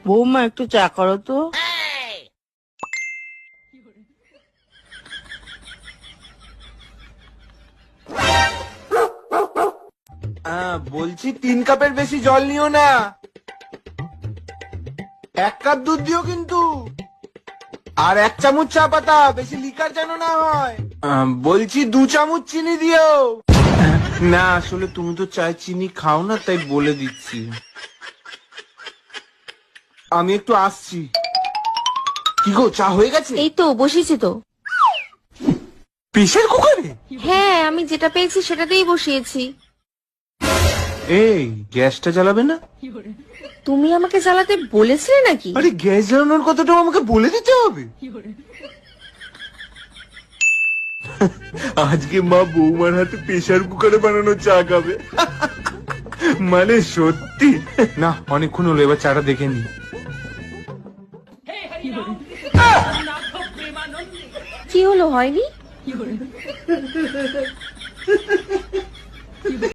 বৌমা একটু চা করো তো। বলছি 3 কাপের বেশি জল নিও না, 1 কাপ দুধ দিও কিন্তু, আর 1 চামচ চা পাতা, বেশি লিকার যেন না হয়। বলছি 2 চামচ চিনি দিও। না আসলে তুমি তো চায় চিনি খাও না, তাই বলে দিচ্ছি। আমি একটু আসছি। কি গো, চা হয়ে গেছে? এই তো বসিয়েছি তো। প্রেসার কুকারে? হ্যাঁ, আমি যেটা পেয়েছি সেটাতেই বসিয়েছি। এই গ্যাসটা জ্বালাবে না? তুমি আমাকে জ্বালাতে বলেছিলে নাকি? আরে গ্যাস জ্বালানোর কথাটাও আমাকে বলে দিতে হবে? আজকে মা বৌমার হাতে প্রেসার কুকারে বানানো চা খাবে। মানে সত্যি না, অনেকক্ষণ হলো, এবার চাটা দেখে নি। কি হলো, হয়নি?